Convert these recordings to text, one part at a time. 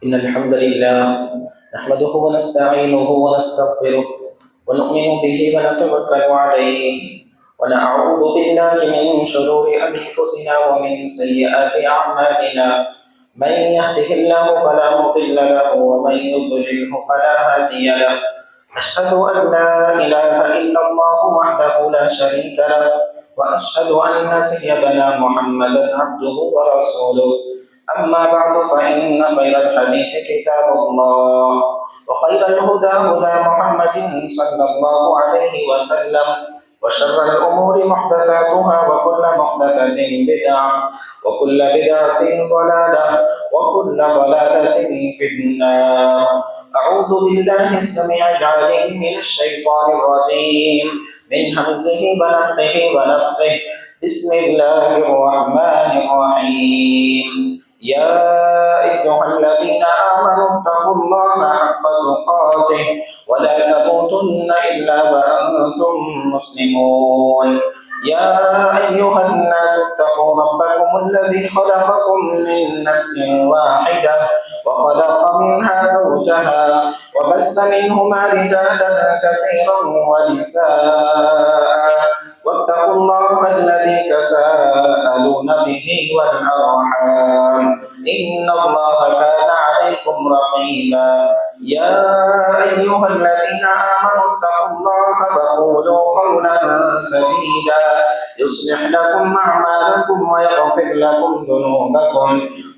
إن الحمد لله نحمده ونستعينه ونستغفره ونؤمن به ونتوكل عليه ونعوذ بالله من شرور أنفسنا ومن سيئات أعمالنا. من يهده الله فلا مضل له ومن يضلله فلا هادي له. أشهد أن لا إله إلا الله وحده لا شريك له وأشهد أن سيدنا محمدا عبده ورسوله. أما بعد فإن خير الحديث كتاب الله وخير الهدى هدى محمد صلى الله عليه وسلم وشر الأمور محدثاتها وكل محدثة بدعة وكل بدعة ضلالة وكل ضلالة في النار. أعوذ بالله السميع العليم من الشيطان الرجيم من همزه ونفخه ونفثه. بسم الله الرحمن الرحيم. يا أيها الذين آمنوا اتقوا الله حق تقاته ولا تموتن إلا وأنتم مسلمون. يا أيها الناس اتقوا ربكم الذي خلقكم من نفس واحدة وخلق منها زوجها وبث منهما رجالا كثيرا ونساء واتقوا الله الذي تساءلون به والأرحام إن الله كان عليكم رقيبا. يا أيها الذين آمنوا اتقوا الله وقولوا قولا سديدا يصلح لكم أعمالكم ويغفر لكم ذنوبكم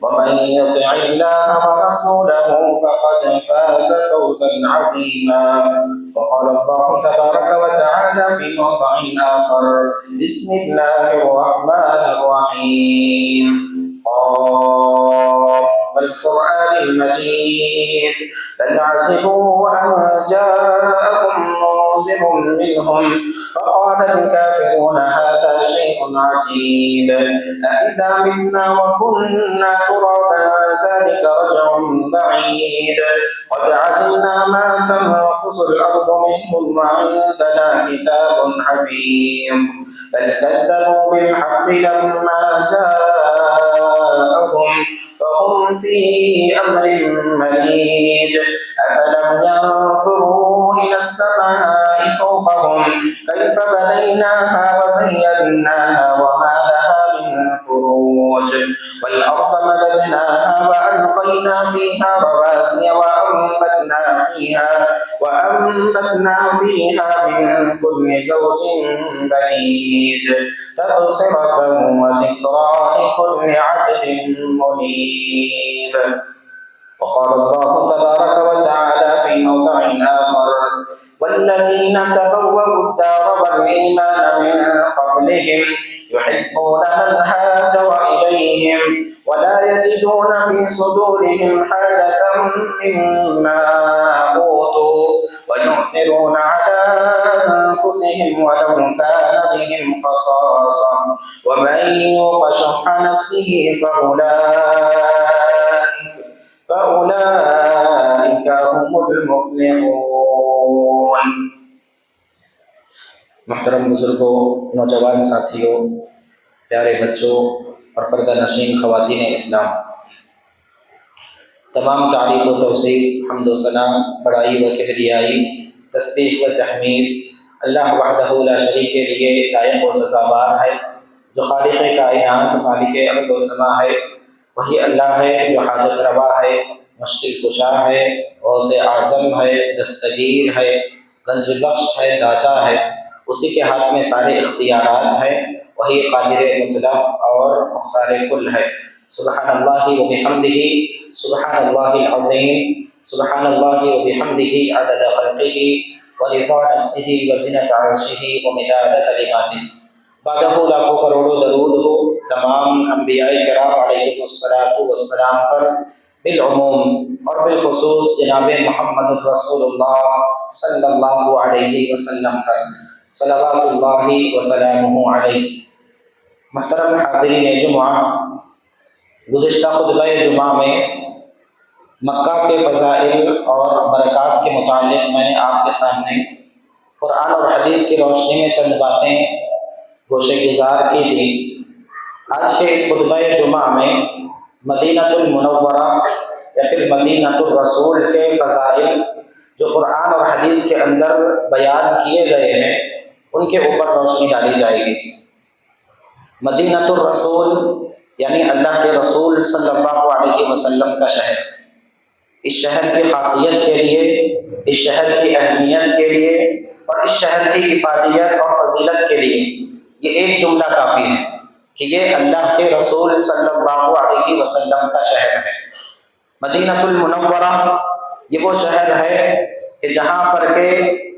ومن يطع الله ورسوله فقد فاز فوزا عظيما. وقال الله تبارك وتعالى في موضع آخر. بسم الله الرحمن الرحيم. قاف والقرآن المجيد بل عجبوا أن جاءهم منذر منهم فقال الكافرون هذا شيء عجيب أإذا متنا وكنا ترابا ذلك رجع بعيد قد علمنا ما تنقص الأرض منهم وعندنا كتاب حفيظ بل كذبوا بالحق لما جاءهم فهم في أمر مريج. أفلم ينظروا إلى السماء فوقهم كيف بنيناها وزيناها وما لها من فروج والأرض مددناها وألقينا فيها رواسي وأنبتنا فيها من كل زوج بهيج تبصرة وذكرى لكل عبد منيب. وقال الله تبارك وتعالى في موضع آخر. والذين تبوأوا الدار والإيمان من قبلهم يحبون من هاجر إليهم ولا يجدون في صدورهم حاجة مما أوتوا ويؤثرون على أنفسهم ولو كان بهم خصاصة ومن يوق شح نفسه فأولئك هم المفلحون. محترم بزرگوں، نوجوان ساتھیوں، پیارے بچوں اور پردہ نشین خواتین اسلام، تمام تعریف و توصیف، حمد و ثنا، بڑائی و کبریائی، تسبیح و تحمید اللہ وحدہ لا شریک کے لیے لائق و سزاوار ہے، جو خالق کائنات، مالک ارض و سما ہے۔ وہی اللہ ہے جو حاجت روا ہے، مشکل کشا ہے، غوث اعظم ہے، دستگیر ہے، گنج بخش ہے، داتا ہے۔ اسی کے ہاتھ میں سارے اختیارات ہیں۔ وہی قادر مطلق اور مختار کل ہے۔ سبحان اللہ و بحمدہ، سبحان اللہ العظیم، سبحان اللہ و بحمدہ عدد خلقہ ورضا نفسہ وزنۃ عرشہ ومداد کلماتہ۔ بعدہ لاکھوں کروڑوں درود ہو تمام انبیاء کرام علیہ الصلاۃ والسلام پر، بالعموم اور بالخصوص جناب محمد رسول اللہ صلی اللہ علیہ وسلم پر، صلوات اللہ وسلامہ علیہ۔ محترم حاضرین جمعہ، گزشتہ خطبہ جمعہ میں مکہ کے فضائل اور برکات کے متعلق میں نے آپ کے سامنے قرآن اور حدیث کی روشنی میں چند باتیں گوشے گزار کی تھی۔ آج کے اس خطبہ جمعہ میں مدینہ المنورہ یا پھر مدینہ الرسول کے فضائل جو قرآن اور حدیث کے اندر بیان کیے گئے ہیں ان کے اوپر روشنی ڈالی جائے گی۔ مدینہ الرسول یعنی اللہ کے رسول صلی اللہ علیہ وسلم کا شہر، اس شہر کی خاصیت کے لیے، اس شہر کی اہمیت کے لیے اور اس شہر کی افادیت اور فضیلت کے لیے یہ ایک جملہ کافی ہے کہ یہ اللہ کے رسول صلی اللہ علیہ وسلم کا شہر ہے۔ مدینہ المنورہ یہ وہ شہر ہے کہ جہاں پر کہ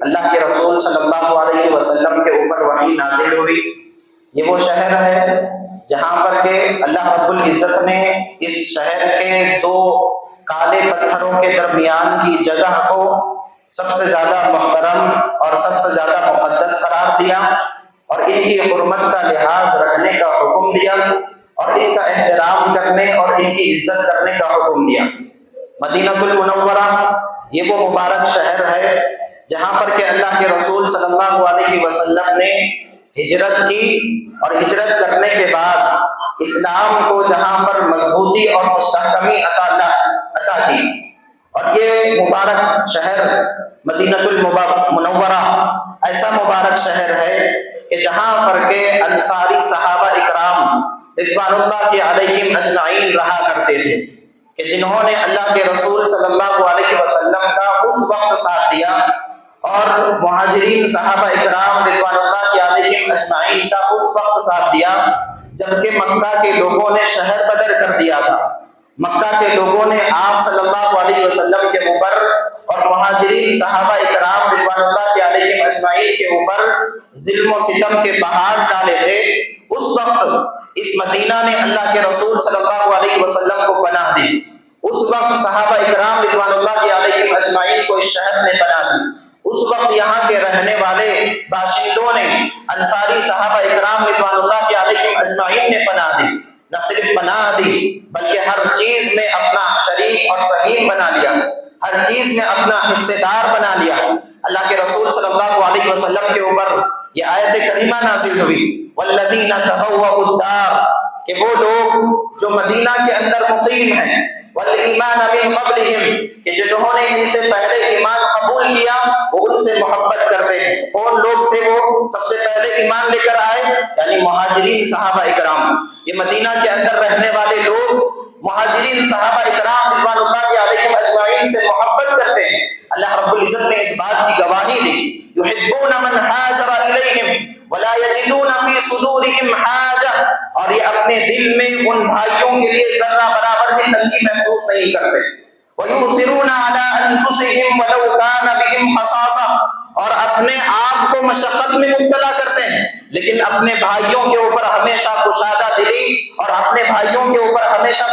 اللہ کے رسول صلی اللہ علیہ وسلم کے اوپر وحی نازل ہوئی، یہ وہ شہر ہے جہاں پر کہ اللہ رب العزت نے اس شہر کے دو کالے پتھروں کے درمیان کی جگہ کو سب سے زیادہ محترم اور سب سے زیادہ مقدس قرار دیا اور ان کی حرمت کا لحاظ رکھنے کا حکم دیا اور ان کا احترام کرنے اور ان کی عزت کرنے کا حکم دیا۔ مدینہ المنورہ یہ وہ مبارک شہر ہے جہاں پر کہ اللہ کے رسول صلی اللہ علیہ وسلم نے ہجرت کی اور ہجرت کرنے کے بعد اسلام کو جہاں پر مضبوطی اور مستحکمی عطا کی۔ اور یہ مبارک شہر مدینہ المنورہ ایسا مبارک شہر ہے کہ جہاں پر کہ انصاری صحابہ اکرام رضوان اللہ علیہم اجمعین رہا کرتے تھے، کہ جنہوں نے اللہ کے رسول صلی اللہ علیہ وسلم کا اس وقت ساتھ دیا اور مہاجرین صحابہ اکرام رضوان اللہ علیہم اجمعین کا اس وقت ساتھ دیا جبکہ مکہ کے لوگوں نے شہر بدر کر دیا تھا۔ مکہ کے لوگوں نے آپ صلی اللہ علیہ وسلم کے اوپر اور مہاجرین صحابہ اکرام رضوان اللہ علیہم اجمعین کے اوپر ظلم و ستم کے پہاڑ ڈالے تھے۔ اس وقت اس مدینہ نے اللہ کے رسول صلی اللہ علیہ وسلم کو پناہ دی، اس وقت صحابہ اکرام رضوان اللہ علیہم اجمعین کو اس شہر نے پناہ دی، اس وقت یہاں کے رہنے والے باشندوں نے انصاری صحابہ اکرام رضوان اللہ علیہم اجمعین نے پناہ دی۔ نہ صرف پناہ دی بلکہ ہر چیز میں اپنا شریک اور سہیم بنا لیا، ہر چیز میں اپنا حصے دار بنا لیا۔ اللہ کے رسول صلی اللہ علیہ وسلم کے اوپر یہ آیت کریمہ نازل ہوئی، والذین تبوؤا الدار، کہ وہ لوگ جو مدینہ کے اندر مقیم ہیں، والایمان من قبلہم، کہ جنہوں نے ان سے پہلے ایمان قبول کیا وہ ان سے محبت کرتے ہیں۔ کون لوگ تھے وہ سب سے پہلے ایمان لے کر آئے؟ یعنی مہاجرین صحابہ اکرام۔ یہ مدینہ کے اندر رہنے والے لوگ مہاجرین صحابہ اکرام رضوان اللہ علیہم اجمعین سے محبت کرتے ہیں۔ اللہ رب العزت نے اس بات کی گواہی دی، یحبون من ہاجر الیہم ولا یجدون فی صدورہم حاجہ، اور یہ اپنے دل میں ان بھائیوں کے لیے ذرہ برابر بھی تنگی محسوس نہیں کرتے۔ وَيُؤْثِرُونَ عَلَىٰ أَنفُسِهِمْ وَلَوْ كَانَ بِهِمْ خَصَاصَةٌ، اور اپنے آپ کو مشقت میں مبتلا کرتے ہیں لیکن اپنے بھائیوں کے اوپر ہمیشہ کشادہ دلی اور اپنے بھائیوں کے اوپر ہمیشہ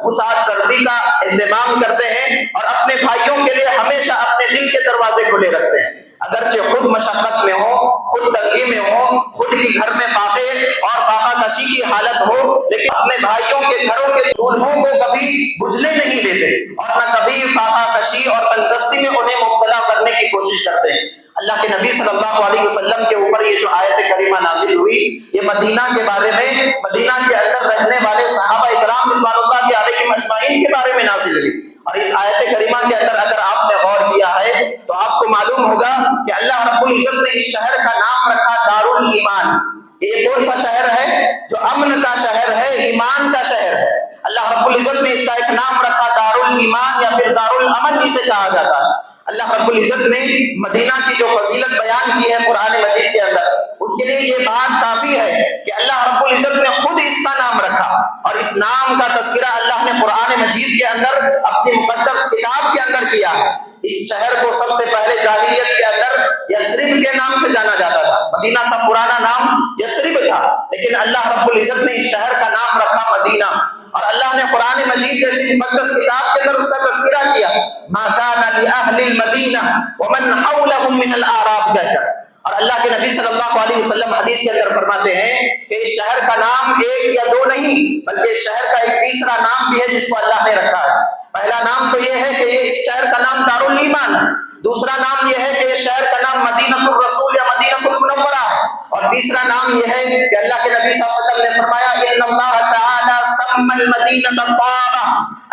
وسعت ضربی کا اہتمام کرتے ہیں اور اپنے بھائیوں کے لیے ہمیشہ اپنے دل کے دروازے کھلے رکھتے ہیں۔ اگرچہ خود مشقت میں ہو، خود تنگی میں ہو، خود کی گھر میں فاقے اور فاقہ کشی کی حالت ہو، لیکن اپنے بھائیوں کے گھروں کے چولہوں کو کبھی بجھنے نہیں دیتے اور نہ کبھی فاقہ کشی اور تنگدستی میں انہیں مبتلا کرنے کی کوشش کرتے ہیں۔ اللہ کے نبی صلی اللہ علیہ وسلم کے اوپر یہ جو آیت کریمہ نازل ہوئی یہ مدینہ کے بارے میں، مدینہ کے اندر رہنے والے صحابہ اکرام رضوان اللہ علیہم اجمعین کے بارے میں نازل ہوئی۔ اور اس آیت کریمہ کے اندر اگر آپ نے غور کیا ہے تو آپ کو معلوم ہوگا کہ اللہ رب العزت نے اس شہر کا نام رکھا دارالایمان۔ یہ کون سا شہر ہے؟ جو امن کا شہر ہے، ایمان کا شہر ہے۔ اللہ رب العزت نے اس کا ایک نام رکھا دارالایمان یا پھر دارالامن جسے کہا جاتا ہے۔ اللہ رب العزت نے مدینہ کی جو فضیلت بیان کی ہے قرآن مجید کے اندر، اس کے لیے یہ بات کافی ہے کہ اللہ رب العزت نے خود اس کا نام رکھا اور اس نام کا تذکرہ اللہ نے قرآن مجید کے اندر اپنی مقدس کتاب کے اندر کیا ہے۔ اس شہر کو سب سے پہلے جاہلیت کے اندر یثرب کے نام سے جانا جاتا تھا۔ مدینہ کا پرانا نام یثرب تھا لیکن اللہ رب العزت نے اس شہر کا نام رکھا مدینہ، اور اللہ نے قرآن مجید جیسی مقدس کتاب کے اندر اس کا تذکرہ کیا، ما کان لأہل المدینہ ومن حولهم من الاعراب کہہ کر۔ اور اللہ کے نبی صلی اللہ علیہ وسلم حدیث کے اندر فرماتے ہیں کہ اس شہر کا نام ایک یا دو نہیں بلکہ اس شہر کا ایک تیسرا نام بھی ہے جس کو اللہ نے رکھا ہے۔ پہلا نام تو یہ ہے کہ یہ اس شہر کا نام دارالایمان ہے، دوسرا نام یہ ہے کہ اس شہر کا نام مدینہ الرسول یا مدینہ المنورہ ہے، اور تیسرا نام یہ ہے کہ اللہ کے نبی صلی اللہ علیہ وسلم نے فرمایا ان اللہ تعالی سمى المدینۃ طابہ،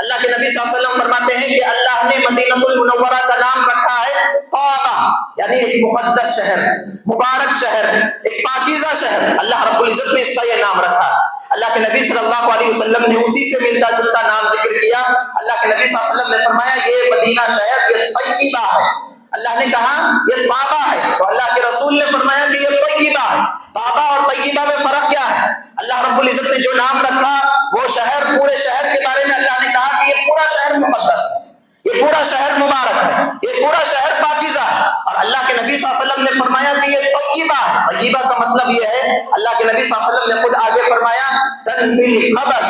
اللہ کے نبی صلی اللہ علیہ وسلم فرماتے ہیں کہ اللہ نے مدینۃ المنورہ کا نام رکھا ہے طابہ، یعنی ایک مقدس شہر، مبارک شہر، ایک پاکیزہ شہر، اللہ رب العزت نے اس کا یہ نام رکھا ہے۔ اللہ کے نبی صلی اللہ علیہ وسلم نے اسی سے ملتا جلتا نام ذکر کیا۔ اللہ کے نبی صلی اللہ علیہ وسلم نے فرمایا یہ مدینہ شہر یہ طیبہ ہے، اللہ نے کہا یہ طابہ ہے، تو اللہ کے رسول نے فرمایا کہ یہ طیبہ ہے۔ طابہ اور طیبہ میں فرق کیا ہے؟ اللہ رب العزت نے جو نام رکھا وہ شہر، پورے شہر کے بارے میں اللہ نے کہا کہ یہ پورا شہر مقدس ہے، یہ پورا شہر مبارک ہے، یہ پورا شہر پاکیزہ ہے۔ اور اللہ کے نبی صلی اللہ علیہ وسلم نے فرمایا کہ یہ طیبہ ہے۔ طیبہ کا مطلب یہ ہے، اللہ کے نبی صلی اللہ علیہ وسلم نے خود آگے فرمایا تنفی الخبث،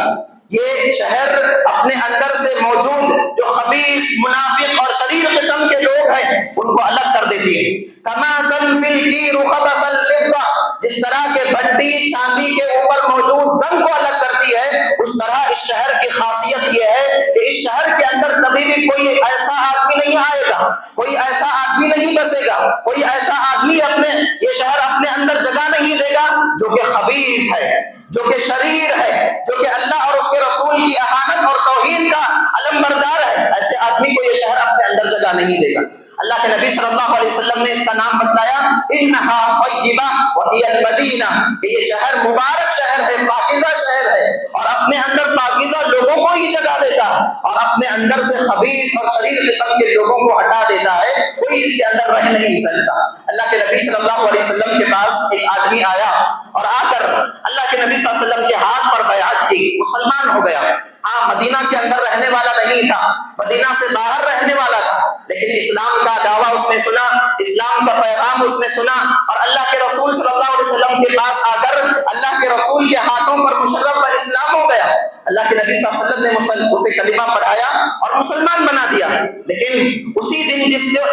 یہ شہر اپنے اندر سے موجود جو خبیث، منافق اور شریر قسم کے لوگ ہیں ان کو الگ کر دیتی ہے۔ کما تنفی الکیر خبث الفضہ، جس طرح کے بھٹی چاندی کے اوپر موجود زنگ کو الگ کرتی ہے، اس طرح اس شہر کی خاصیت یہ ہے کہ اس شہر کے اندر کبھی بھی کوئی ایسا آدمی نہیں آئے گا، کوئی ایسا آدمی نہیں بسے گا، کوئی ایسا آدمی یہ شہر اپنے اندر جگہ نہیں دے گا جو کہ خبیث ہے، جو کہ شریر ہے، جو کہ اللہ اور اس کے رسول کی اہانت اور توہین کا علم بردار ہے، ایسے آدمی کو یہ شہر اپنے اندر جگہ نہیں دے گا۔ اللہ کے نبی صلی اللہ علیہ وسلم نے اس کا نام بتلایا انہا طیبہ وہی المدینہ، کہ یہ شہر مبارک شہر ہے، پاکیزہ شہر ہے، اور اپنے اندر پاکیزہ لوگوں کو ہی جگہ دیتا ہے، اور اپنے اندر سے خبیث اور شریر قسم کے لوگوں کو ہٹا دیتا ہے، کوئی اس کے اندر رہ نہیں سکتا۔ اللہ کے نبی صلی اللہ علیہ وسلم کے پاس ایک آدمی آیا اور آ کر اللہ کے نبی صلی اللہ علیہ وسلم کے ہاتھ پر بیعت کی، مسلمان ہو گیا۔ ہاں مدینہ کے اندر رہنے والا نہیں تھا، مدینہ سے باہر رہنے والا تھا، لیکن اسلام کا دعویٰ اس نے سنا، اسلام کا پیغام اس نے سنا، اور اللہ کے رسول صلی اللہ علیہ وسلم کے پاس آ کر اللہ کے رسول کے ہاتھوں پر مشرف پر اسلام ہو گیا۔ اللہ کے نبی صلی اللہ علیہ وسلم نے اسے کلمہ پڑھایا اور مسلمان بنا دیا، لیکن اسی دن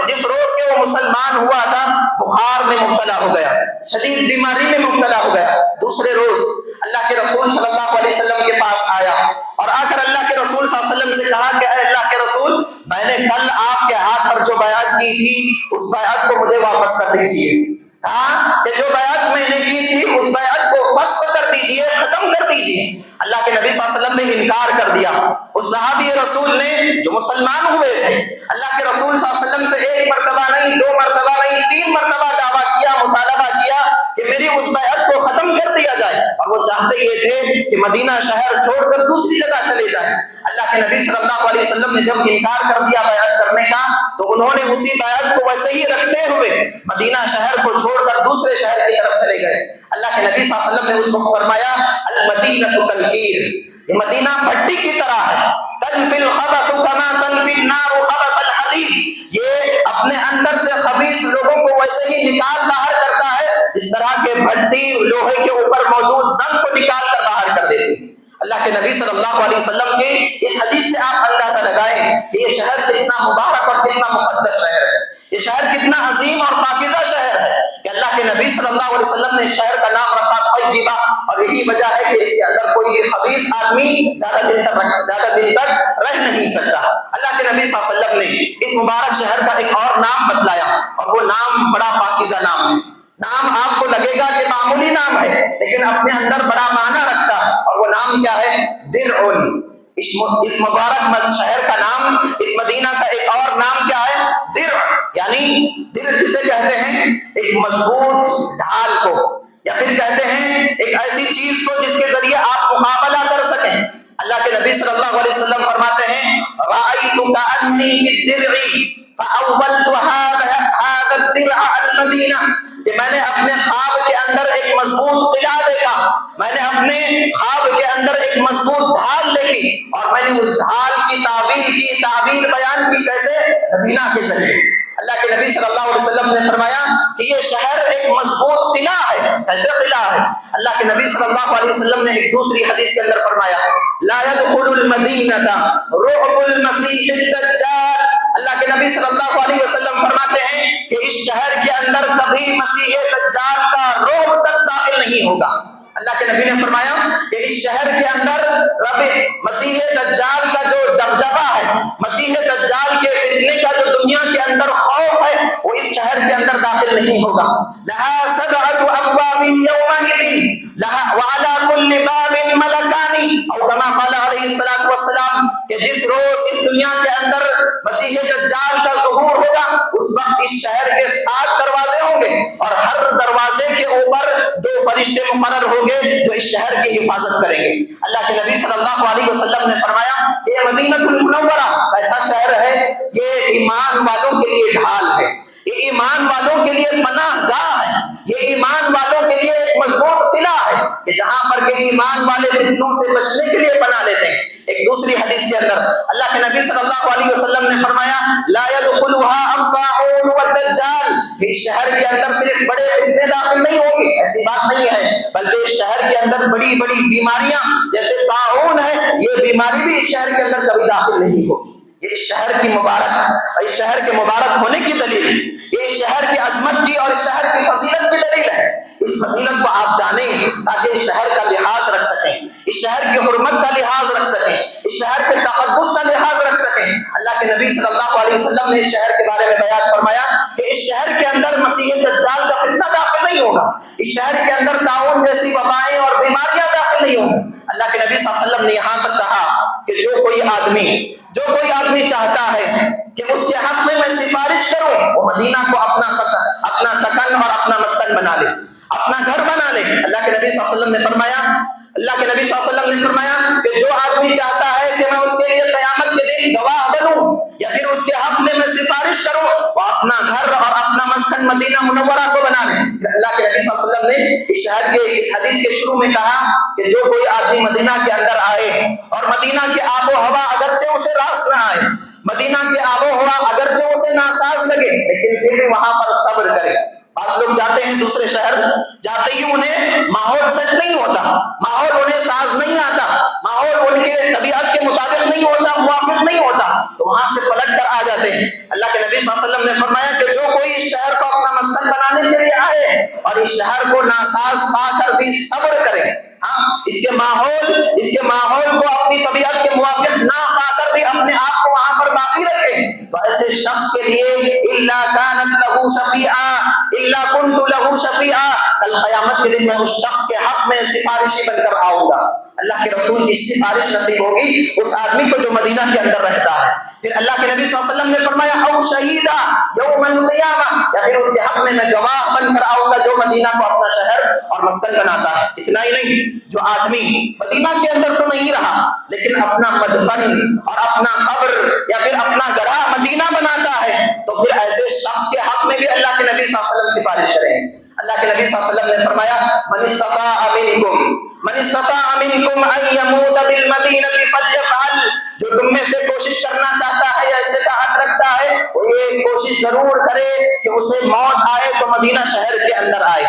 جس روز کے وہ مسلمان ہوا تھا بخار میں مبتلا ہو گیا، شدید بیماری میں مبتلا ہو گیا۔ دوسرے روز اللہ کے رسول صلی اللہ علیہ وسلم کے پاس آیا اور آ کر اللہ کے رسول صلی اللہ علیہ وسلم سے کہا کہ اے اللہ کے رسول، میں نے کل آپ کے ہاتھ پر جو بیعت کی تھی اس بیعت کو مجھے واپس کر دیجیے۔ کہا کہ جو بیعت میں نے کی تھی اس بیعت کو فسخ کر دیجیے، ختم کر دیجیے۔ اللہ کے نبی صلی اللہ علیہ وسلم نے انکار کر دیا۔ اس صحابی رسول نے جو مسلمان ہوئے تھے، اللہ کے رسول صلی اللہ علیہ وسلم سے ایک مرتبہ نہیں، دو مرتبہ نہیں، 3 مرتبہ دعویٰ کیا، مطالبہ کیا کہ میری اس بیعت کو ختم کر دیا جائے، اور وہ چاہتے یہ تھے کہ مدینہ شہر چھوڑ کر دوسری جگہ چلے جائیں۔ اللہ کے نبی صلی اللہ علیہ وسلم نے جب انکار کر دیا بیعت کرنے کا، تو انہوں نے اسی بیعت کو ویسے ہی رکھتے ہوئے مدینہ شہر کو چھوڑ کر دوسرے شہر کی طرف چلے گئے۔ اللہ کے نبی صلی اللہ علیہ وسلم نے اس کو فرمایا المدینۃ کالکیر، یہ مدینہ بھٹی کی طرح ہے، تنفی الخبث کما تنفی النار خبث الحدید، یہ اپنے اندر سے خبیث لوگوں کو ویسے ہی نکال باہر کرتا ہے جس طرح کے بھٹی لوہے کے اوپر موجود زنگ کو نکال کر باہر کر دیتی ہے۔ اللہ کے نبی صلی اللہ علیہ وسلم کے اس حدیث سے آپ اندازہ لگائیں کہ یہ شہر کتنا مبارک اور کتنا مقدس شہر ہے، یہ شہر کتنا عظیم اور پاکیزہ شہر ہے کہ اللہ کے نبی صلی اللہ علیہ وسلم نے شہر کا نام رکھا طیبہ، اور یہی وجہ ہے کہ اس کے اندر کوئی خبیث آدمی زیادہ دن تک رہ نہیں سکتا۔ اللہ کے نبی صلی اللہ علیہ وسلم نے اس مبارک شہر کا ایک اور نام بتلایا، اور وہ نام بڑا پاکیزہ نام ہے۔ نام آپ کو لگے گا کہ معمولی نام ہے، لیکن اپنے اندر بڑا معنی رکھتا ہے، اور وہ نام کیا ہے؟ درع۔ اس مبارک شہر کا نام، اس مدینہ کا ایک اور نام کیا ہے؟ درع، یعنی درع کسے کہتے ہیں؟ ایک مضبوط ڈھال کو، یا پھر کہتے ہیں ایک ایسی چیز کو جس کے ذریعے آپ مقابلہ کر سکیں۔ اللہ کے نبی صلی اللہ علیہ وسلم فرماتے ہیں رأیت کأنی فی الدرع فأولت هذا الدرع المدینہ، کہ میں نے اپنے خواب کے اندر ایک مضبوط قلعہ دیکھا، میں نے اپنے خواب کے اندر ایک مضبوط ڈھال دیکھی، اور میں نے اس ڈھال کی تعبیر بیان کی، کیسے؟ مدینہ کے ذریعے۔ اللہ کے نبی صلی اللہ علیہ وسلم نے فرمایا کہ یہ شہر ایک مضبوط قلعہ ہے۔ کیسے قلعہ ہے؟ اللہ کے نبی صلی اللہ علیہ وسلم نے ایک دوسری حدیث کے اندر فرمایا لا يدخل المدینہ رعب المسیح الدجال، اللہ کے نبی صلی اللہ علیہ وسلم فرماتے ہیں کہ اس شہر کے اندر کبھی مسیح دجال کا رعب تک داخل نہیں ہوگا۔ اللہ کے نبی نے فرمایا کہ اس شہر کے اندر مسیح دجال کا جو دبدبہ ہے، مسیح دجال کے فتنے کا جو دنیا کے اندر خوف ہے، وہ اس شہر کے اندر داخل نہیں ہوگا۔ لہا سبعۃ ابواب یومئذ وعلی کل باب ملکان، او کما قال جس روز اس دنیا کے اندر مسیح دجال کا ظہور ہوگا اس وقت اس شہر کے 7 دروازے ہوں گے اور ہر دروازے کے اوپر 2 فرشتے مقرر ہوں گے جو اس شہر کی حفاظت کریں گے۔ اللہ کے نبی صلی اللہ علیہ وسلم نے فرمایا یہ مدینہ المنورہ ایسا شہر ہے، یہ ایمان والوں کے لیے ڈھال ہے، یہ ایمان والوں کے لیے پناہ گاہ ہے، یہ ایمان والوں کے لیے ایک مضبوط قلعہ ہے کہ جہاں پر کہ ایمان والے فتنوں سے بچنے کے لیے پناہ لیتے ہیں۔ ایک دوسری حدیث کے اندر اللہ کے نبی صلی اللہ علیہ وسلم نے فرمایا لا يدخلها الطاعون والدجال، اس شہر کے اندر صرف بڑے فتنے داخل نہیں ہوں گے، ایسی بات نہیں ہے، بلکہ اس شہر کے اندر بڑی بڑی بیماریاں جیسے طاعون ہے، یہ بیماری بھی اس شہر کے اندر کبھی داخل نہیں ہوگی۔ یہ اس شہر کی مبارک، اس شہر کے مبارک ہونے کی دلیل ہے، یہ اس شہر کی عظمت کی اور اس شہر کی فضیلت کی دلیل ہے۔ اس فضیلت کو آپ جانیں تاکہ اس شہر کا لحاظ رکھ سکیں، اس شہر کی حرمت کا لحاظ رکھ سکیں، اس شہر کے تقدس کا لحاظ رکھ سکیں۔ اللہ کے نبی صلی اللہ علیہ وسلم نے اس شہر کے بارے میں بیان فرمایا کہ اس شہر کے اندر مسیح دجال کا فتنہ داخل نہیں ہوگا، اس شہر کے اندر طاعون جیسی وبائیں اور بیماریاں داخل نہیں ہوں گی۔ اللہ کے نبی صلی اللہ علیہ وسلم نے یہاں تک کہا کہ جو کوئی آدمی چاہتا ہے کہ اس کے حق میں سفارش کروں وہ مدینہ کو اپنا سکن اور اپنا مسکن بنا لے، اپنا گھر بنا لے۔ اللہ کے نبی صلی اللہ علیہ وسلم نے فرمایا کہ جو آدمی چاہتا ہے کہ میں اس کے لیے قیامت کے دن گواہ بنوں یا پھر اس کے حق میں سفارش کروں وہ اپنا گھر اور اپنا مسکن مدینہ منورہ کو بنا لے۔ اللہ کے نبی صلی اللہ علیہ وسلم نے اس شہر کے اس حدیث کے شروع میں کہا کہ جو کوئی آدمی مدینہ کے اندر آئے اور مدینہ کی آب و ہوا اگرچہ اسے راس نہ آئے، مدینہ کی آب و ہوا اگرچہ اسے ناساز لگے لیکن پھر بھی وہاں پر صبر کرے۔ بعض لوگ جاتے ہیں دوسرے شہر، جاتے ہی انہیں ماحول سیٹ نہیں ہوتا، ماحول انہیں ساز نہیں آتا، ماحول ان کے طبیعت کے مطابق نہیں ہوتا، موافق نہیں ہوتا، تو وہاں سے پلٹ کر آ جاتے ہیں۔ اللہ کے نبی صلی اللہ علیہ وسلم نے فرمایا کہ جو کوئی اس شہر کو اپنا مسکن بنانے کے لیے آئے اور اس شہر کو ناساز پا کر بھی صبر کرے، اس کے ماحول کو اپنی طبیعت کے موافق نہ پا کر بھی اپنے آپ کو وہاں پر باقی رکھے، تو ایسے شخص کے لیے الا كانت له شفیعا الا كنت له شفیعا، کل قیامت کے دن میں اس شخص کے حق میں سفارشی بن کر آؤں گا۔ اللہ کے رسول کی سفارش نصیب ہوگی اس آدمی کو جو مدینہ کے اندر رہتا ہے۔ پھر اللہ کے نبی صلی اللہ علیہ وسلم نے فرمایا او شہیدا یوم القیامہ، یا پھر اس کے حق میں گواہ بن کر آؤں گا جو مدینہ کو اپنا شہر اور مسکن بناتا ہے۔ اتنا ہی نہیں، جو آدمی مدینہ کے اندر تو نہیں رہا لیکن اپنا مدفن اور اپنا قبر یا پھر اپنا گڑھا مدینہ بناتا ہے تو پھر ایسے شخص کے حق میں بھی اللہ کے نبی صلی اللہ علیہ وسلم سفارش کریں۔ اللہ کے نبی صلی اللہ علیہ وسلم نے فرمایا من استطاع منکم ان یموت بالمدینہ فلیفعل، جو تم میں سے کوشش کرنا چاہتا ہے یا استطاعت رکھتا ہے وہ یہ کوشش ضرور کرے کہ اسے موت آئے تو مدینہ شہر کے اندر آئے،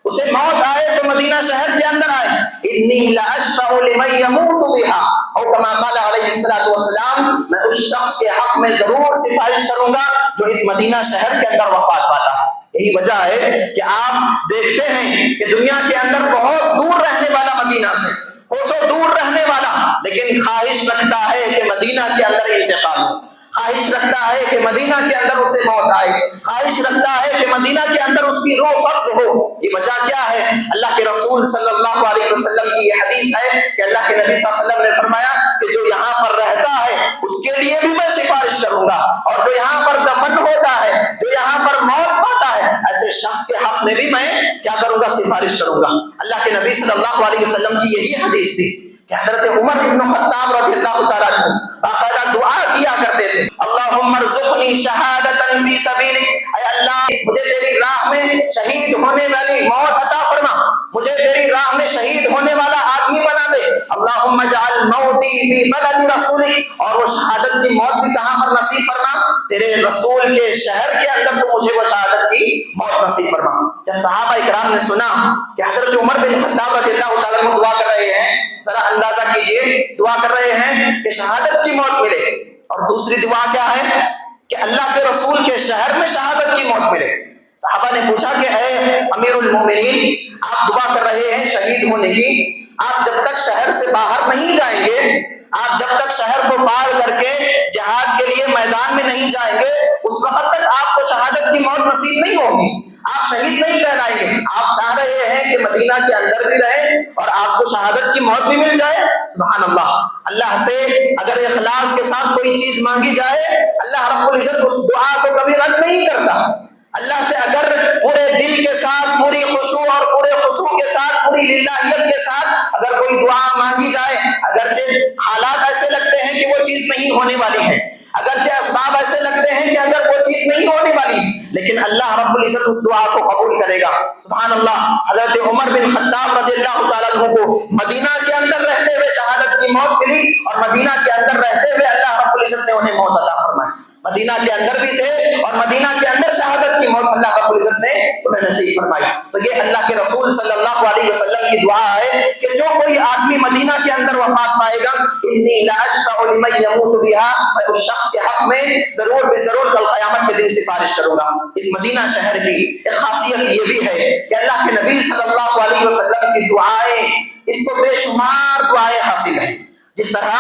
اسے موت آئے تو مدینہ شہر کے اندر آئے۔ انی لاشفع لمن یموت بها، اور کما قال علیہ الصلوۃ والسلام، میں اس شخص کے حق میں ضرور سفارش کروں گا جو اس مدینہ شہر کے اندر وفات پاتا ہے۔ یہی وجہ ہے کہ آپ دیکھتے ہیں کہ دنیا کے اندر بہت دور رہنے والا مدینہ سے کوسوں دور رہنے والا لیکن خواہش رکھتا ہے کہ مدینہ کے اندر انتقال ہو، خواہش رکھتا ہے کہ مدینہ کے اندر اسے موت آئے، خواہش رکھتا ہے کہ مدینہ کے اندر اس کی روح قبض ہو۔ یہ وجہ کیا ہے؟ اللہ کے رسول صلی اللہ علیہ وسلم کی یہ حدیث ہے کہ اللہ کے نبی صلی اللہ علیہ وسلم نے فرمایا کہ جو یہاں پر رہتا ہے اس کے لیے بھی میں سفارش کروں گا، اور جو یہاں پر دفن ہوتا ہے، جو یہاں پر موت پاتا ہے، ایسے شخص کے حق میں بھی میں کیا کروں گا؟ سفارش کروں گا۔ اللہ کے نبی صلی اللہ علیہ وسلم کی یہی حدیث تھی کہ حضرت عمر بن خطاب رضی اللہ تعالیٰ عنہ باقاعدہ دعا کیا کرتے تھے، اللہم ارزقنی شہادۃ فی سبیلک، اے اللہ مجھے تیری راہ میں شہید ہونے والی موت عطا فرما، مجھے تیری راہ میں شہید ہونے والا آدمی بنا دے، اللہم اجعل موتی فی بلد رسولک، اور وہ شہادت کی موت بھی کہاں پر نصیب فرما؟ تیرے رسول کے شہر کے اندر تو مجھے وہ شہادت کی موت نصیب فرما۔ جب صحابہ اکرام نے سنا کہ حضرت عمر بن خطاب رضی اللہ تعالیٰ عنہ دعا کر رہے ہیں، ذرا اندازہ کیجئے، دعا کر رہے ہیں کہ شہادت کی موت ملے، اور دوسری دعا کیا ہے کہ اللہ کے رسول کے شہر میں شہادت کی موت ملے۔ صحابہ نے پوچھا کہ اے امیر المومنین، آپ دعا کر رہے ہیں شہید ہونے کی، آپ جب تک شہر سے باہر نہیں جائیں گے، آپ جب تک شہر کو پار کر کے جہاد کے لیے میدان میں نہیں جائیں گے اس وقت تک آپ کو شہادت کی موت نصیب نہیں ہوگی، آپ شہید نہیں کہلائیں گے۔ آپ چاہ رہے ہیں کہ مدینہ کے اندر بھی رہیں اور آپ کو شہادت کی موت بھی مل جائے، سبحان اللہ. اللہ سے اگر اخلاص کے ساتھ کوئی چیز مانگی جائے اللہ رب العزت اس دعا کو کبھی رد نہیں کرتا. اللہ سے اگر پورے دل کے ساتھ پوری خشوع اور پورے خضوع کے ساتھ پوری للہیت کے ساتھ اگر کوئی دعا مانگی جائے، اگرچہ حالات ایسے لگتے ہیں کہ وہ چیز نہیں ہونے والی ہے، اگرچہ اسباب ایسے لگتے ہیں کہ اگر وہ چیز نہیں ہونے والی ہے، لیکن اللہ رب العزت اس دعا کو قبول کرے گا. سبحان اللہ. حضرت عمر بن خطاب رضی اللہ تعالیٰ عنہ کو مدینہ کے اندر رہتے ہوئے شہادت کی موت ملی، اور مدینہ کے اندر رہتے ہوئے اللہ رب العزت نے انہیں موت عطا فرمائی. مدینہ کے اندر بھی تھے اور مدینہ کے اندر شہادت کی موت اللہ رب العزت نے انہیں نصیب فرمائی. تو یہ اللہ کے رسول صلی اللہ علیہ وسلم کی دعا ہے کہ جو کوئی آدمی مدینہ کے اندر وفات پائے گا، انی لاشفع لمن یموت بها، میں اس شخص کے حق میں ضرور بے ضرور کل قیامت کے دن سفارش کروں گا. اس مدینہ شہر کی ایک خاصیت یہ بھی ہے کہ اللہ کے نبی صلی اللہ علیہ وسلم کی دعائیں، اس کو بے شمار دعائیں حاصل ہیں. جس طرح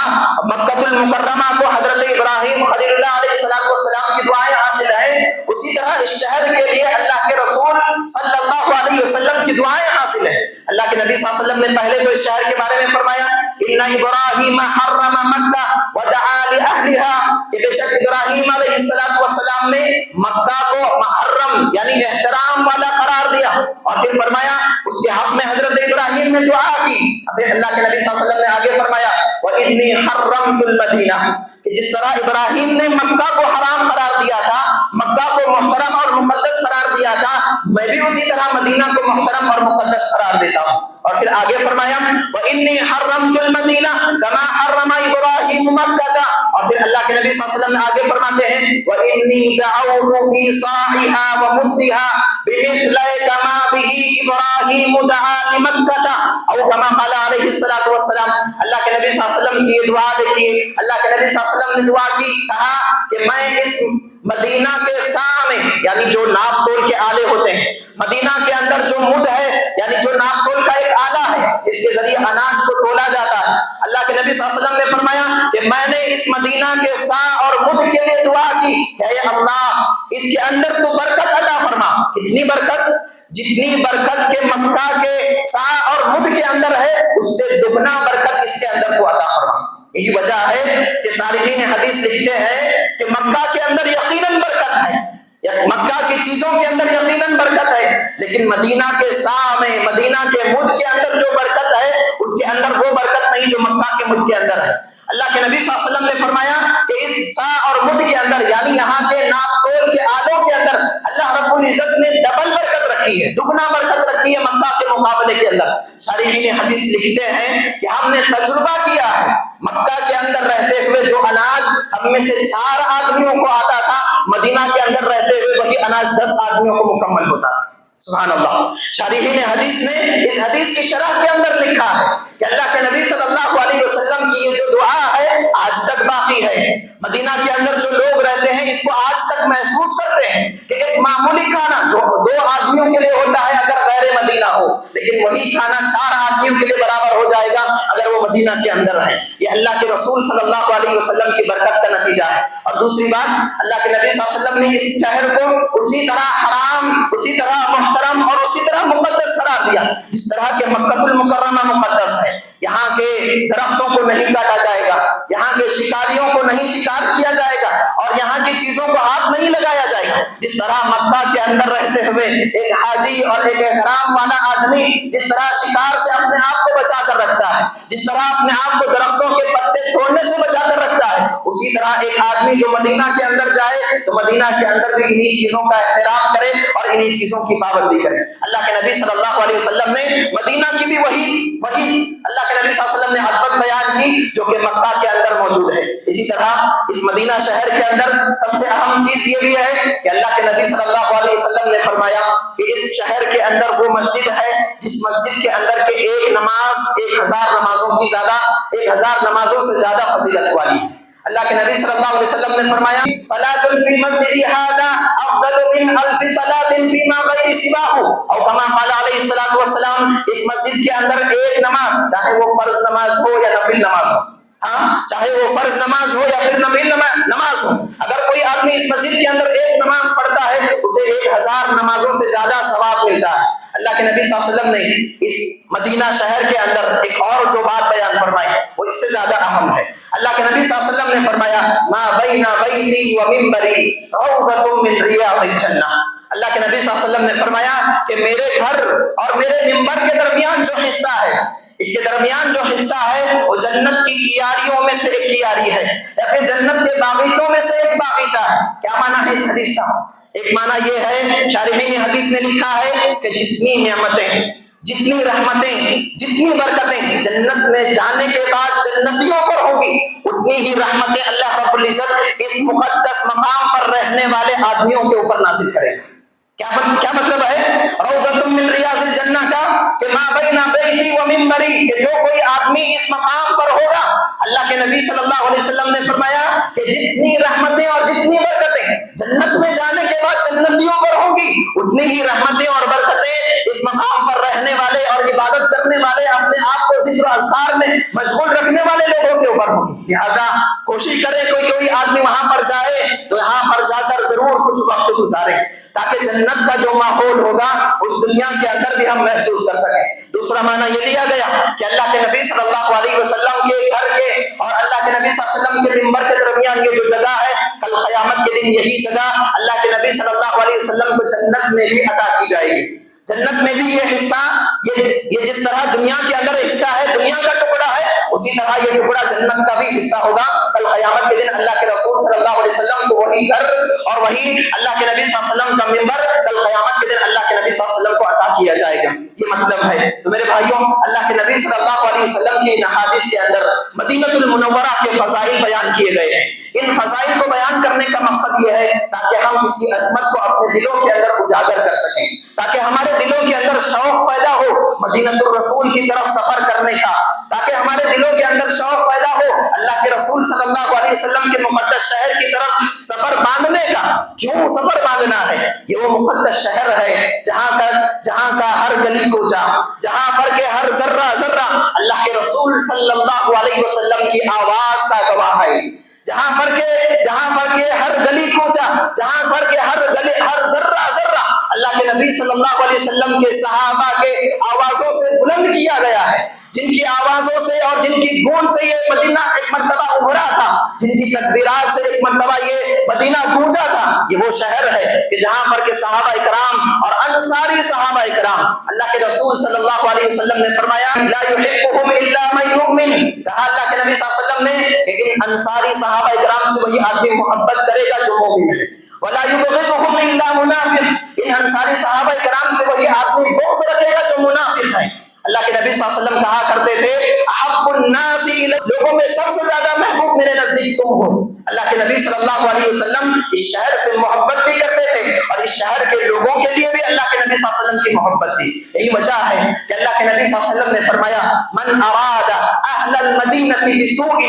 مکہ المکرمہ کو حضرت ابراہیم خلیل اللہ علیہ السلام کی دعائیں حاصل ہیں، اسی طرح اس شہر کے لیے اللہ کے رسول صلی اللہ علیہ وسلم کی دعائیں حاصل ہیں. اللہ کے نبی صلی اللہ علیہ وسلم نے پہلے تو اس شہر کے بارے میں فرمایا ان ابراہیم حرم مکہ ودعا لأہلها، کہ بے شک ابراہیم علیہ السلام نے مکہ کو محرم یعنی احترام والا قرار دیا، اور پھر فرمایا اس کے حق میں حضرت ابراہیم نے دعا کی. اب اللہ کے نبی صلی اللہ علیہ وسلم نے آگے فرمایا وَإِنِّي حَرَّمْتُ الْمَدِينَةَ، کہ جس طرح ابراہیم نے مکہ کو حرام قرار دیا تھا، مکہ کو محترم اور مقدس قرار دیا تھا، میں بھی اسی طرح مدینہ کو محترم اور مقدس قرار دیتا ہوں. اور پھر آگے فرمایا وَإِنِّي حَرَّمْتُ الْمَدِينَةَ كَمَا حَرَّمَ إِبْرَاهِيمُ مَكَّةَ، اور پھر اللہ کے نبی صلی اللہ علیہ وسلم نے آگے فرماتے ہیں وَإِنِّي دَعَوْتُ فِي صَاعِهَا وَمُدِّهَا بِمِثْلِ كَمَا بِهِ إِبْرَاهِيمُ دَعَا لِمَكَّةَ أو كما قال علیہ الصلوۃ والسلام. اللہ کے نبی صلی اللہ علیہ وسلم کی یہ دعا دیکھیے، اللہ کے نبی صلی اللہ علیہ وسلم نے دعا کی، کہا کہ میں اس مدینہ کے سامنے یعنی جو ناپ تول کے آلے ہوتے ہیں، مدینہ کے اندر جو مد ہے یعنی جو ناپ تول کا ایک آلہ ہے جس کے ذریعے اناج کو تولا جاتا ہے، اللہ کے نبی صلی اللہ علیہ وسلم نے فرمایا کہ میں نے اس مدینہ کے سا اور مد کے لیے دعا کی کہ اے اللہ اس کے اندر تو برکت عطا فرما. کتنی برکت؟ جتنی برکت کے مکہ کے سا اور مد کے اندر ہے اس سے دگنا برکت اس کے اندر کو عطا فرما. یہی وجہ ہے کہ صالحین حدیث لکھتے ہیں کہ مکہ کے اندر یقیناً برکت ہے، مکہ کی چیزوں کے اندر یقیناً برکت ہے، لیکن مدینہ کے سا میں، مدینہ کے مد کے اندر جو برکت ہے اس کے اندر وہ برکت نہیں جو مکہ کے مد کے اندر ہے. اللہ کے نبی صلی اللہ علیہ وسلم نے فرمایا کہ اس سا اور مد کے اندر یعنی یہاں کے ناپ تول کے آلوں کے اندر اللہ رب العزت نے ڈبل برکت رکھی ہے، دگنا برکت رکھی ہے مکہ کے مقابلے کے اندر. صالحین حدیث لکھتے ہیں کہ ہم نے تجربہ کیا ہے، مکہ کے اندر رہتے ہوئے جو اناج ہم میں سے 4 آدمیوں کو آتا تھا، مدینہ کے اندر رہتے ہوئے وہی اناج 10 آدمیوں کو مکمل ہوتا تھا. سبحان اللہ. شارحین حدیث نے اس حدیث کی شرح کے اندر لکھا ہے کہ اللہ کے نبی صلی اللہ علیہ وسلم کی یہ جو دعا ہے آج تک باقی ہے. مدینہ کے اندر جو لوگ رہتے ہیں اس کو آج تک محسوس کرتے ہیں کہ ایک معمولی کھانا جو 2 آدمیوں کے لیے ہوتا ہے اگر غیر مدینہ ہو، لیکن وہی کھانا 4 آدمیوں کے لیے برابر ہو جائے گا اگر وہ مدینہ کے اندر ہے. یہ اللہ کے رسول صلی اللہ علیہ وسلم کی برکت کا نتیجہ ہے. اور دوسری بات، اللہ کے نبی صلی اللہ علیہ وسلم نے اس شہر کو اسی طرح حرام، اسی طرح محترم اور اسی طرح مقدس قرار دیا جس طرح کے مکہ المکرمہ مقدس ہے. یہاں کے درختوں کو نہیں کاٹا جائے گا، یہاں کے شکاریوں کو نہیں شکار کیا جائے گا، اور یہاں کی چیزوں کو ہاتھ نہیں لگایا جائے گا. جس طرح مکہ کے اندر رہتے ہوئے ایک حاجی اور ایک احرام والا آدمی جس طرح شکار سے اپنے آپ کو بچا کر رکھتا ہے، جس طرح اپنے آپ کو درختوں کے پتے توڑنے سے بچا کر رکھتا ہے، اسی طرح ایک آدمی جو مدینہ کے اندر جائے تو مدینہ کے اندر بھی انہی چیزوں کا احترام کرے اور انہی چیزوں کی پابندی کرے. اللہ کے نبی صلی اللہ علیہ وسلم نے مدینہ کی بھی وہی اللہ کے نبی صلی اللہ علیہ وسلم نے عظمت بیان کی جو کہ مکہ کے اندر موجود ہے. اسی طرح اس مدینہ شہر کے اندر سب سے اہم چیز یہ بھی ہے کہ اللہ کے نبی صلی اللہ علیہ وسلم نے فرمایا کہ اس شہر کے اندر وہ مسجد ہے جس مسجد کے اندر کے ایک نماز 1000 نمازوں کی زیادہ، 1000 نمازوں سے زیادہ فضیلت والی ہے. اللہ کے نبی صلی اللہ علیہ وسلم نے فرمایا صلاۃ فی مسجد ھذا افضل من 1000 صلاۃ فیما غیر سواہ، اور کما قال علیہ الصلوۃ والسلام اس مسجد کے اندر ایک نماز، چاہے وہ فرض نماز ہو یا نفل نماز ہو، چاہے وہ فرض نماز ہو یا پھر نفل نماز ہو، اگر کوئی آدمی اس مسجد کے اندر ایک نماز پڑھتا ہے اسے 1000 نمازوں سے زیادہ ثواب ملتا ہے. اللہ کے نبی صلی اللہ علیہ وسلم نے اس مدینہ شہر کے اندر ایک اور جو بات بیان فرمائی وہ اس زیادہ اہم ہے۔ اللہ کے نبی صلی اللہ علیہ وسلم نے فرمایا ما بین بیتی و منبری روضۃ من ریاض الجنہ۔ اللہ کے نبی صلی اللہ علیہ وسلم نے فرمایا کہ میرے گھر اور میرے منبر کے درمیان جو حصہ ہے، اس کے درمیان جو حصہ ہے وہ جنت کی کیاریوں میں سے ایک کیاری ہے، یا پھر جنت کے باغیچوں میں سے ایک باغیچہ ہے۔ کیا معنی ہے اس حدیث کا؟ ایک معنی یہ ہے، شارحین حدیث نے لکھا ہے کہ جتنی نعمتیں، جتنی رحمتیں، جتنی برکتیں جنت میں جانے کے بعد جنتیوں پر ہوگی، اتنی ہی رحمتیں اللہ رب العزت اس مقدس مقام پر رہنے والے آدمیوں کے اوپر نازل کرے گا۔ کیا مطلب ہے روضۃ من ریاض الجنہ کا؟ کہ ما بین بیتی و منبری، کہ جو کوئی آدمی اس مقام پر ہوگا، اللہ کے نبی صلی اللہ علیہ وسلم نے فرمایا کہ جتنی رحمتیں اور جتنی برکتیں جنت میں جانے کے بعد جنتیوں پر ہوگی، اتنی ہی رحمتیں اور برکتیں اس مقام پر رہنے والے اور عبادت کرنے والے، اپنے آپ کو ذکر و اذکار میں مشغول رکھنے والے لوگوں کے اوپر ہوگی۔ لہذا کوشش کرے کوئی آدمی وہاں پر جائے تو یہاں پر جا کر ضرور کچھ وقت گزارے، تاکہ جنت کا جو ماحول ہوگا اس دنیا کے اندر بھی ہم محسوس کر سکیں۔ دوسرا معنی یہ لیا گیا کہ اللہ کے نبی صلی اللہ علیہ وسلم کے گھر کے اور اللہ کے نبی صلی اللہ علیہ وسلم کے منبر کے درمیان یہ جو جگہ ہے، کل قیامت کے دن یہی جگہ اللہ کے نبی صلی اللہ علیہ وسلم کو جنت میں بھی عطا کی جائے گی۔ جنت میں بھی یہ حصہ، یہ جس طرح دنیا کے اندر حصہ ہے، دنیا کا ٹکڑا ہے، اسی طرح یہ ٹکڑا جنت کا بھی حصہ ہوگا۔ کل قیامت کے دن اللہ کے رسول صلی اللہ علیہ وسلم کو وہی گھر اور وہی اللہ کے نبی صلی اللہ علیہ وسلم کا منبر کل قیامت کے دن اللہ کے نبی صلی اللہ علیہ وسلم کو عطا کیا جائے گا۔ یہ مطلب ہے۔ تو میرے بھائیوں، اللہ کے نبی صلی اللہ علیہ وسلم کی ان احادیث کے اندر مدینہ المنورہ کے فضائل بیان کیے گئے ہیں۔ ان فضائل کو بیان کرنے کا مقصد یہ ہے تاکہ ہم اس کی عظمت کو اپنے دلوں کے اندر اجاگر کر سکیں، تاکہ ہمارے دلوں کے اندر شوق پیدا ہو مدینہ الرسول کی طرف سفر کرنے کا، تاکہ ہمارے دلوں کے اندر شوق پیدا ہو اللہ کے رسول صلی اللہ علیہ وسلم کے مقدس شہر کی طرف سفر باندھنے کا۔ کیوں سفر باندھنا ہے؟ یہ وہ مقدس شہر ہے جہاں کا ہر گلی کوچا، جہاں پر کے ہر ذرہ ذرہ اللہ کے رسول صلی اللہ علیہ وسلم کی آواز کا گواہ ہے، جہاں پر کے ہر گلی کوچا، جہاں پر کے ہر ذرہ ذرہ اللہ کے نبی صلی اللہ علیہ وسلم کے صحابہ کے آوازوں سے بلند کیا گیا ہے، جن کی آوازوں سے اور جن کی گونج سے یہ مدینہ ایک مرتبہ ابھرا تھا، جن کی تکبیرات سے ایک مرتبہ یہ مدینہ گونجا تھا۔ یہ وہ شہر ہے کہ جہاں پر کے صحابہ اکرام اور انصاری صحابہ اکرام، اللہ کے رسول صلی اللہ علیہ وسلم نے فرمایا لا يحبهم الا من يؤمن، کہا اللہ کے نبی صلی اللہ علیہ وسلم نے کہ ان انصاری صحابہ اکرام سے وہی آدمی محبت کرے گا جو مومن ہے، ولا يبغضهم الا منافق، ان انصاری صحابہ اکرام سے وہی آدمی بغض رکھے گا جو منافق ہے۔ اللہ کے نبی صلی اللہ علیہ وسلم کہا کرتے تھے احب الناس الی، لوگوں میں سب سے زیادہ محبوب میرے نزدیک تم ہو۔ اللہ کے نبی صلی اللہ علیہ وسلم اس شہر سے محبت بھی کرتے تھے اور اس شہر کے لوگوں کے لیے بھی اللہ کے نبی صلی اللہ علیہ وسلم کی محبت تھی۔ یہی وجہ ہے کہ اللہ کے نبی صلی اللہ علیہ وسلم نے فرمایا من اراد اہل المدینہ بسوء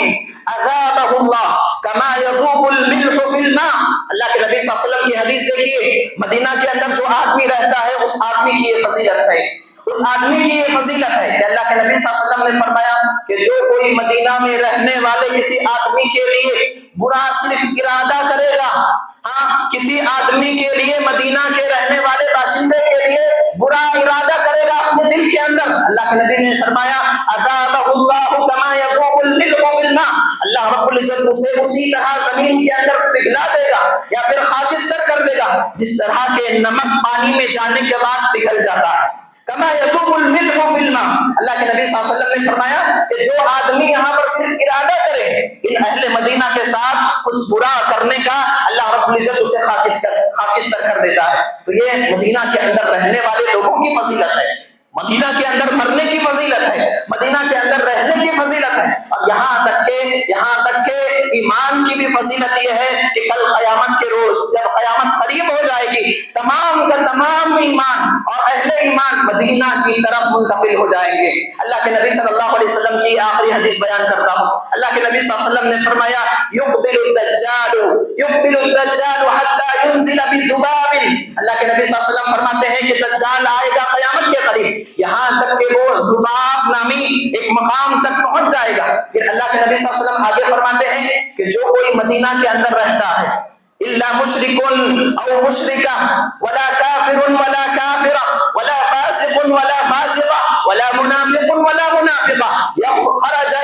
عذابہ اللہ کما یذوب الملح فی الماء۔ اللہ کے نبی صلی اللہ علیہ وسلم کی حدیث دیکھیے، مدینہ کے اندر جو آدمی رہتا ہے اس آدمی کی یہ فضیلت ہے، اس آدمی کی یہ فضیلت ہے کہ اللہ کے نبی صلی اللہ علیہ وسلم نے فرمایا کہ جو کوئی مدینہ میں رہنے والے کسی آدمی کے لیے برا صرف ارادہ کرے گا، کسی آدمی کے لیے مدینہ کے رہنے والے باشندے کے لیے برا ارادہ کرے گا اپنے دل کے اندر، اللہ کے نبی نے فرمایا عذابہ اللہ کما یذوب الملح فی الماء، اللہ رب العزت اسے اسی طرح زمین کے اندر پگھلا دے گا یا پھر خاکستر کر دے گا جس طرح کے نمک پانی میں جانے کے بعد پگھل جاتا ہے، کما یذوب الملح فی الماء۔ اللہ کے نبی صلی اللہ علیہ وسلم نے فرمایا کہ جو آدمی یہاں پر صرف ارادہ کرے ان اہل مدینہ کے ساتھ کچھ برا کرنے کا، اللہ رب العزت اسے خاکستر کر دیتا ہے۔ تو یہ مدینہ کے اندر رہنے والے لوگوں کی فضیلت ہے، مدینہ کے اندر مرنے کی فضیلت ہے، مدینہ کے اندر رہنے کی فضیلت ہے، اور یہاں تک کہ ایمان کی بھی فضیلت یہ ہے کہ کل قیامت کے روز جب قیامت قریب ہو جائے گی تمام کا تمام ایمان اور اہل ایمان مدینہ کی طرف منتقل ہو جائیں گے۔ اللہ کے نبی صلی اللہ علیہ وسلم کی آخری حدیث بیان کرتا ہوں۔ اللہ کے نبی صلی اللہ علیہ وسلم نے فرمایا یقبل الدجال حتی ينزل بذباب، اللہ کے نبی صلی اللہ علیہ وسلم فرماتے ہیں کہ دجال آئے گا قیامت کے قریب، یہاں تک کہ وہ ذباب نامی ایک مقام تک پہنچ جائے گا۔ پھر اللہ کے نبی صلی اللہ علیہ وسلم آگے فرماتے ہیں کہ جو کوئی مدینہ کے اندر رہتا ہے الا مشرک او مشرکہ ولا کافر ولا کافرہ ولا فاسق ولا فاسقہ ولا منافق ولا منافقہ خرج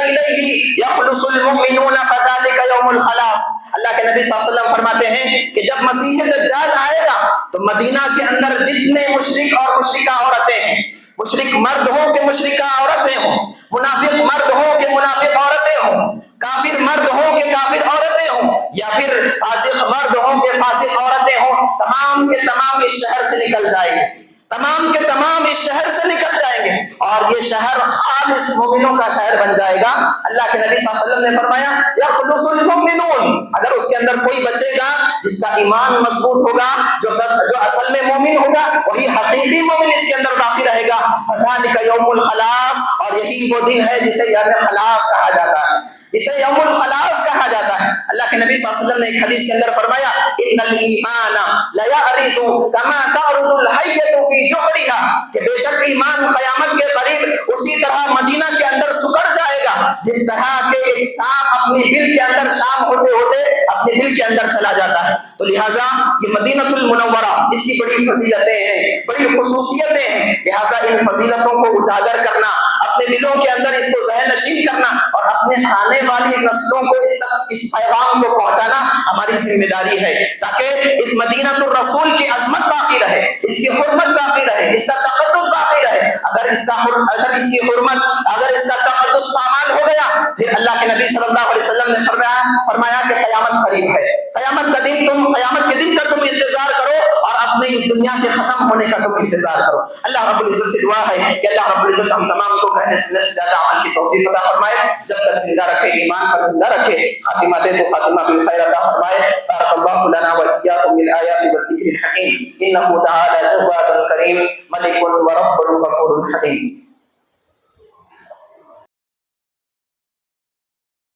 فرماتے ہیں کہ جب مسیح دجال آئے گا تو مدینہ کے اندر جتنے مشرک اور مشرکہ عورتیں ہیں، مشرک مرد ہوں کہ مشرکہ عورتیں ہوں، منافق مرد ہوں کہ منافق عورتیں ہوں، کافر مرد ہوں کہ کافر عورتیں ہوں، یا پھر فاسق مرد ہوں کہ فاسق عورتیں ہوں، تمام کے تمام اس شہر سے نکل جائیں گے، تمام کے تمام اس شہر سے نکل جائیں گے، اور یہ شہر خالص مومنوں کا شہر بن جائے گا۔ اللہ کے نبی صلی اللہ علیہ وسلم نے فرمایا یخلص المؤمنون، اگر اس کے اندر کوئی بچے گا جس کا ایمان مضبوط ہوگا، جو اصل میں مومن ہوگا، وہی حقیقی مومن اس کے اندر باقی رہے گا۔ فذلک یوم الخلاص، اور یہی وہ دن ہے جسے یوم خلاص کہا جاتا ہے، اسے یوم الخلاص کہا جاتا ہے۔ اللہ کے نبی صلی اللہ علیہ وسلم نے ایک حدیث کے اندر فرمایا ان الایمان لیعرض کما تعرض الحیۃ فی جحرها، کہ بے شک ایمان قیامت کے قریب اسی طرح مدینہ کے اندر سکڑ جائے گا جس طرح کہ ایک سانپ اپنی بل کے اندر شام ہوتے ہوتے اپنے بل کے اندر چلا جاتا ہے۔ تو لہٰذا یہ مدینہ المنورہ، اس کی بڑی فضیلتیں ہیں، بڑی خصوصیتیں ہیں، لہٰذا ان فضیلتوں کو اجاگر کرنا، اپنے دلوں کے اندر اس کو ذہن نشین کرنا اور اپنے آنے والی نسلوں کو اس پیغام کو پہنچانا ہماری ذمہ داری ہے، تاکہ اس مدینہ الرسول کی عظمت باقی رہے، اس کی حرمت باقی رہے، اس کا تقدس باقی رہے۔ اگر اس کی حرمت، اگر اس کا تقدس پامال ہو گیا، پھر اللہ کے نبی صلی اللہ علیہ وسلم نے فرمایا کہ قیامت قریب ہے، قیامت کے دن کا تم انتظار کرو اور اپنے اس دنیا کے ختم ہونے کا تم انتظار کرو۔ اللہ رب العزت سے دعا ہے کہ اللہ رب العزت ہم تمام کو کہنے سننے سے زیادہ عمل کی توفیق عطا فرمائے، جب تک زندہ رکھے، ایمان پر زندہ رکھے، خاتمہ دے تو خاتمہ بالخیر عطا فرمائے۔ بارک اللہ لنا وإياكم بالآیات والذکر الحکیم، انہ تعالی جواد کریم ملک ورب غفور حلیم۔